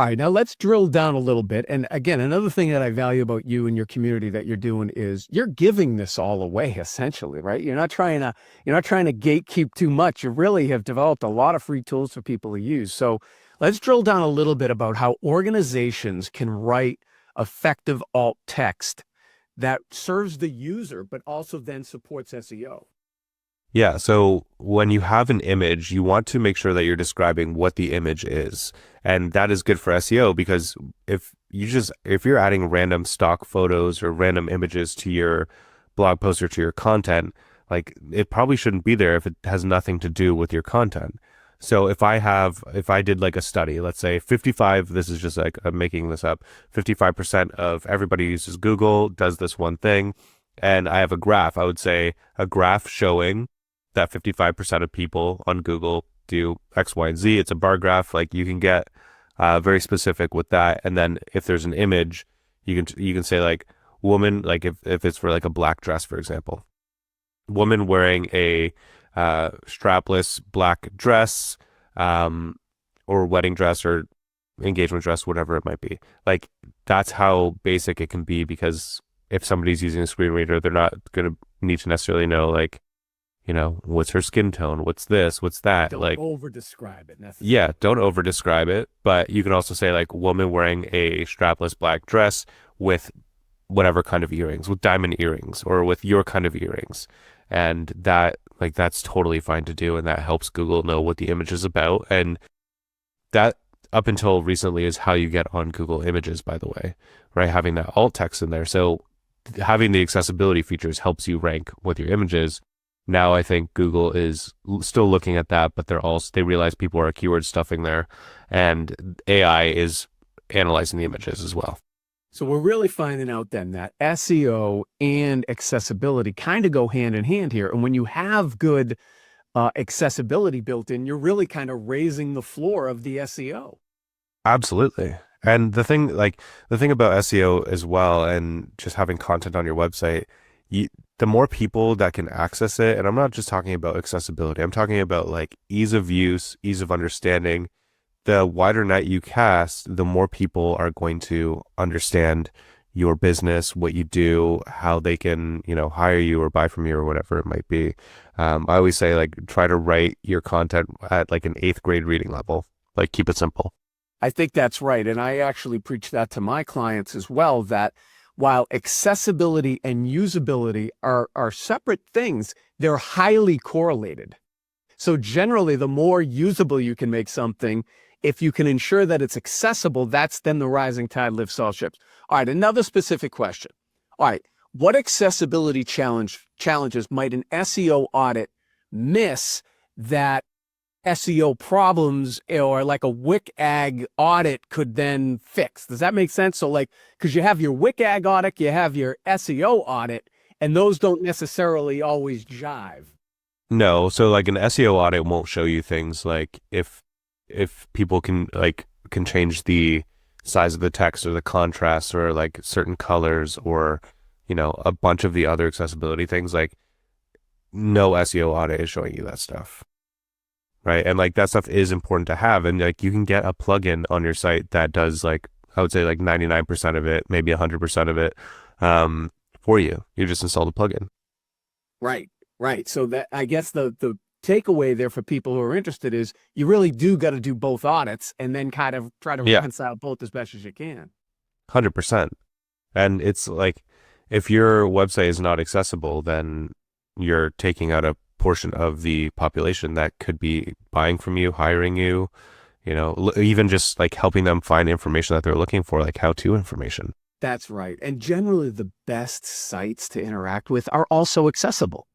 All right, now let's drill down a little bit. And again, another thing that I value about you and your community that you're doing is you're giving this all away essentially, right? You're not trying to gatekeep too much. You really have developed a lot of free tools for people to use. So let's drill down a little bit about how organizations can write effective alt text that serves the user, but also then supports SEO. Yeah, so when you have an image, you want to make sure that you're describing what the image is. And that is good for SEO because if you're adding random stock photos or random images to your blog post or to your content, like it probably shouldn't be there if it has nothing to do with your content. So if I did like a study, let's say 55, this is just like I'm making this up, 55% of everybody uses Google, does this one thing, and I have a graph, I would say a graph showing that 55% of people on Google do X, Y, and Z. It's a bar graph. Like you can get very specific with that. And then if there's an image, you can say like woman, like if it's for like a black dress, for example, woman wearing a strapless black dress, or wedding dress or engagement dress, whatever it might be. Like that's how basic it can be because if somebody's using a screen reader, they're not going to need to necessarily know like, what's her skin tone? What's this? What's that? Don't Like, over describe it necessarily. yeah, don't over describe it, but you can also say like woman wearing a strapless black dress with whatever kind of earrings, with diamond earrings or with your kind of earrings. And that's totally fine to do. And that helps Google know what the image is about. And that up until recently is how you get on Google Images, by the way, right? Having that alt text in there. So having the accessibility features helps you rank with your images. Now I think Google is still looking at that, but they realize people are keyword stuffing there, and AI is analyzing the images as well. So we're really finding out then that SEO and accessibility kind of go hand in hand here. And when you have good accessibility built in, you're really kind of raising the floor of the SEO. Absolutely. And the thing about SEO as well, and just having content on your website, the more people that can access it, and I'm not just talking about accessibility, I'm talking about like ease of use, ease of understanding. The wider net you cast, the more people are going to understand your business, what you do, how they can, hire you or buy from you or whatever it might be. I always say like try to write your content at like an 8th grade reading level, like keep it simple. I think that's right. And I actually preach that to my clients as well, that while accessibility and usability are separate things, they're highly correlated. So generally, the more usable you can make something, if you can ensure that it's accessible, that's then the rising tide lifts all ships. All right, another specific question. All right, what accessibility challenges might an SEO audit miss that SEO problems or like a WCAG audit could then fix? Does that make sense? So like, because you have your WCAG audit, you have your SEO audit, and those don't necessarily always jive. No, so like an SEO audit won't show you things like if people can change the size of the text or the contrast or like certain colors or a bunch of the other accessibility things. Like no SEO audit is showing you that stuff, right? And like that stuff is important to have, and like you can get a plugin on your site that does like I would say like 99% of it, maybe 100% of it, for you. You just install the plugin. Right, right. So that I guess the takeaway there for people who are interested is you really do got to do both audits and then kind of try to Yeah, reconcile both as best as you can. 100%. And it's like if your website is not accessible, then you're taking out a portion of the population that could be buying from you, hiring you, even just like helping them find information that they're looking for, like how-to information. That's right. And generally the best sites to interact with are also accessible.